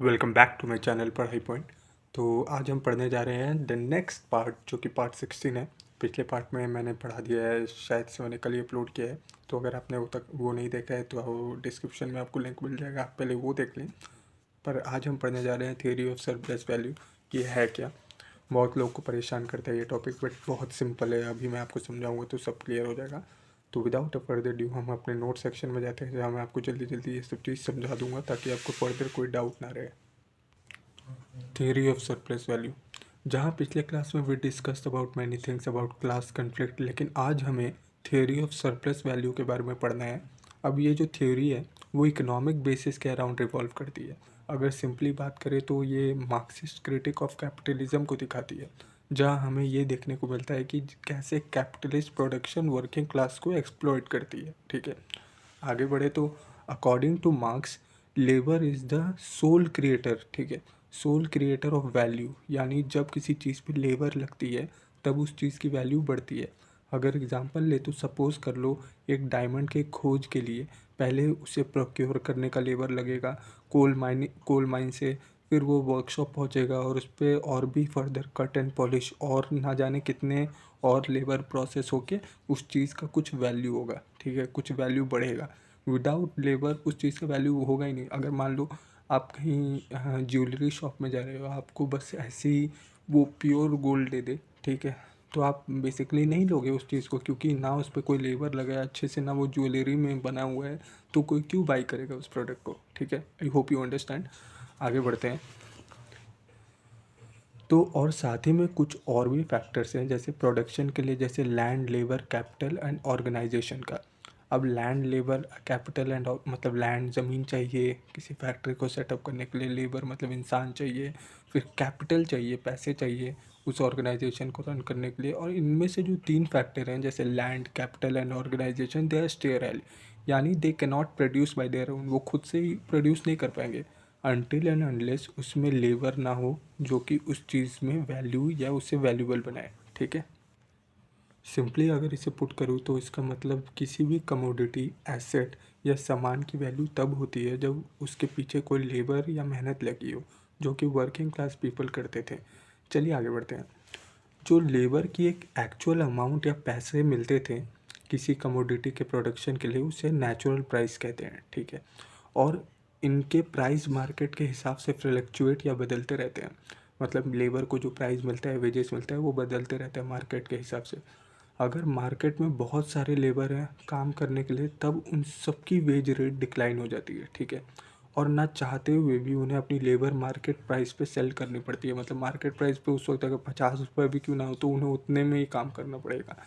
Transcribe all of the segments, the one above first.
Welcome back to my channel Padhai point. तो आज हम पढ़ने जा रहे हैं द नेक्स्ट पार्ट, जो कि पार्ट 16 है। पिछले पार्ट में मैंने पढ़ा दिया है, शायद से मैंने कल ही अपलोड किया है। तो अगर आपने वो नहीं देखा है तो डिस्क्रिप्शन में आपको लिंक मिल जाएगा, आप पहले वो देख लें। पर आज हम पढ़ने जा रहे हैं थियोरी ऑफ सरप्लस वैल्यू। ये है क्या? बहुत लोग को परेशान करता है ये टॉपिक, बट बहुत सिंपल है। अभी मैं आपको समझाऊंगा तो सब क्लियर हो जाएगा। तो विदाउट अ फर्दर ड्यू हम अपने नोट सेक्शन में जाते हैं, जहाँ मैं आपको जल्दी जल्दी ये सब चीज़ समझा दूंगा ताकि आपको फर्दर कोई डाउट ना रहे। Theory of surplus value. जहाँ पिछले क्लास में we discussed about many things about class conflict, लेकिन आज हमें थियरी ऑफ सरप्लस वैल्यू के बारे में पढ़ना है। अब ये जो थ्योरी है वो इकोनॉमिक बेसिस के अराउंड रिवॉल्व करती है। अगर सिंपली बात करें तो ये मार्क्सिस्ट क्रिटिक ऑफ कैपिटलिज्म को दिखाती है, जहाँ हमें ये देखने को मिलता है कि कैसे कैपिटलिस्ट प्रोडक्शन वर्किंग क्लास को एक्सप्लॉइट करती है। ठीक है, आगे बढ़े तो according to Marx labour is the sole creator. ठीक है, सोल क्रिएटर ऑफ वैल्यू, यानी जब किसी चीज़ पे लेबर लगती है तब उस चीज़ की वैल्यू बढ़ती है। अगर एग्जांपल ले तो सपोज़ कर लो, एक डायमंड के खोज के लिए पहले उसे प्रोक्योर करने का लेबर लगेगा कोल माइन से, फिर वो वर्कशॉप पहुंचेगा और उस पर और भी फर्दर कट एंड पॉलिश और ना जाने कितने और लेबर प्रोसेस होके उस चीज़ का कुछ वैल्यू होगा। ठीक है, कुछ वैल्यू बढ़ेगा। विदाउट लेबर उस चीज़ का वैल्यू होगा ही नहीं। अगर मान लो आप कहीं ज्वेलरी शॉप में जा रहे हो, आपको बस ऐसे ही वो प्योर गोल्ड दे दे, ठीक है, तो आप बेसिकली नहीं लोगे उस चीज़ को, क्योंकि ना उस पर कोई लेबर लगा है अच्छे से, ना वो ज्वेलरी में बना हुआ है, तो कोई क्यों बाई करेगा उस प्रोडक्ट को। ठीक है, आई होप यू अंडरस्टैंड। आगे बढ़ते हैं। तो और साथ ही में कुछ और भी फैक्टर्स हैं जैसे प्रोडक्शन के लिए, जैसे land, labour, capital and organisation का। अब लैंड, लेबर, कैपिटल एंड मतलब लैंड ज़मीन चाहिए किसी फैक्ट्री को सेटअप करने के लिए, लेबर मतलब इंसान चाहिए, फिर कैपिटल चाहिए, पैसे चाहिए उस ऑर्गेनाइजेशन को रन करने के लिए। और इनमें से जो तीन फैक्टर हैं जैसे land, capital and organisation, they are sterile, यानी they can not produce by their own, वो खुद से ही प्रोड्यूस नहीं कर पाएंगे अनटिल एंड अनलेस उसमें लेबर ना हो जो कि उस चीज़ में वैल्यू या उसे वैल्यूबल बनाए। ठीक है, सिंपली अगर इसे पुट करूँ तो इसका मतलब किसी भी कमोडिटी, एसेट या सामान की वैल्यू तब होती है जब उसके पीछे कोई लेबर या मेहनत लगी हो, जो कि वर्किंग क्लास पीपल करते थे। चलिए आगे बढ़ते हैं। जो लेबर की एक एक्चुअल अमाउंट या पैसे मिलते थे किसी कमोडिटी के प्रोडक्शन के लिए, उसे नेचुरल प्राइस कहते हैं। ठीक है, और इनके प्राइस मार्केट के हिसाब से फ्लक्चुएट या बदलते रहते हैं। मतलब लेबर को जो प्राइस मिलता है, वेजेस मिलता है, वो बदलते रहता है मार्केट के हिसाब से। अगर मार्केट में बहुत सारे लेबर हैं काम करने के लिए, तब उन सबकी वेज रेट डिक्लाइन हो जाती है। ठीक है, और ना चाहते हुए भी उन्हें अपनी लेबर मार्केट प्राइस पे सेल करनी पड़ती है। मतलब मार्केट प्राइस पे उस वक्त अगर 50 रुपये भी क्यों ना हो तो उन्हें उतने में ही काम करना पड़ेगा।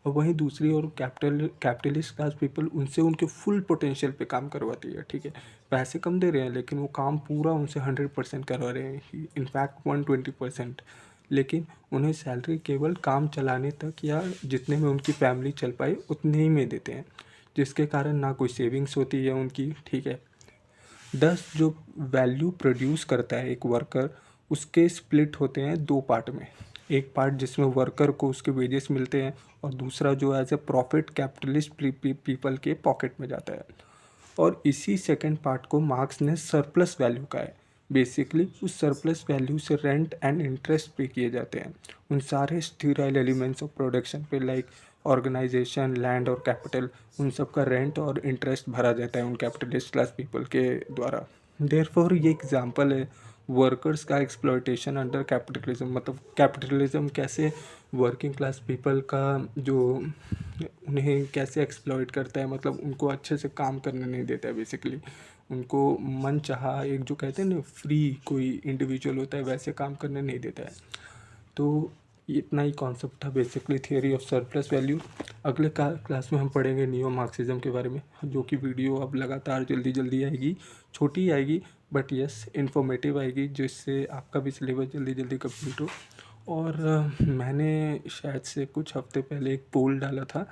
और वहीं दूसरी ओर कैपिटलिस्ट क्लास पीपल उनसे उनके फुल पोटेंशियल पे काम करवाती है। ठीक है, पैसे कम दे रहे हैं लेकिन वो काम पूरा उनसे 100% करवा रहे हैं, इनफैक्ट 120%। लेकिन उन्हें सैलरी केवल काम चलाने तक या जितने में उनकी फैमिली चल पाए उतने ही में देते हैं, जिसके कारण ना कोई सेविंग्स होती है उनकी। ठीक है, दस जो वैल्यू प्रोड्यूस करता है एक वर्कर, उसके स्प्लिट होते हैं दो पार्ट में। एक पार्ट जिसमें वर्कर को उसके वेजेस मिलते हैं, और दूसरा जो as a profit capitalist people के पॉकेट में जाता है। और इसी सेकंड पार्ट को मार्क्स ने सरप्लस वैल्यू का है। बेसिकली उस सरप्लस वैल्यू से रेंट एंड इंटरेस्ट पे किए जाते हैं उन सारे स्टीराइल एलिमेंट्स ऑफ प्रोडक्शन पे, लाइक ऑर्गेनाइजेशन, लैंड और कैपिटल, उन सब का रेंट और इंटरेस्ट भरा जाता है उन कैपिटलिस्ट क्लास पीपल के द्वारा। देयरफॉर ये एग्जांपल है वर्कर्स का एक्सप्लॉयटेशन अंडर कैपिटलिज्म। मतलब कैपिटलिज्म कैसे वर्किंग क्लास पीपल का जो उन्हें कैसे एक्सप्लॉइट करता है, मतलब उनको अच्छे से काम करने नहीं देता है। बेसिकली उनको मन चाहा, एक जो कहते हैं ना फ्री कोई इंडिविजुअल होता है, वैसे काम करने नहीं देता है। तो इतना ही कॉन्सेप्ट था basically theory of surplus value. अगले क्लास में हम पढ़ेंगे नियो मार्क्सिज्म के बारे में, जो कि वीडियो अब लगातार जल्दी जल्दी आएगी, छोटी आएगी बट यस इन्फॉर्मेटिव आएगी, जिससे आपका भी सिलेबस जल्दी जल्दी कंप्लीट हो। और मैंने शायद से कुछ हफ्ते पहले एक पोल डाला था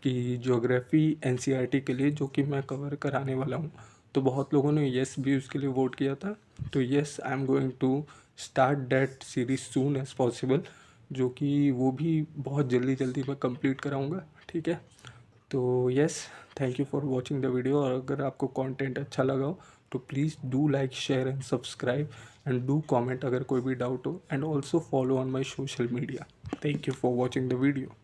कि ज्योग्राफी एनसीईआरटी के लिए, जो कि मैं कवर कराने वाला हूँ। तो बहुत लोगों ने यस भी उसके लिए वोट किया था। तो yes, I am going to start that series soon as possible, जो कि वो भी बहुत जल्दी जल्दी मैं कंप्लीट कराऊंगा। ठीक है, तो yes, thank you for watching the video. और अगर आपको कंटेंट अच्छा लगा हो तो please do like, share and subscribe and do comment अगर कोई भी डाउट हो, and also follow on my social media. Thank you for watching the video.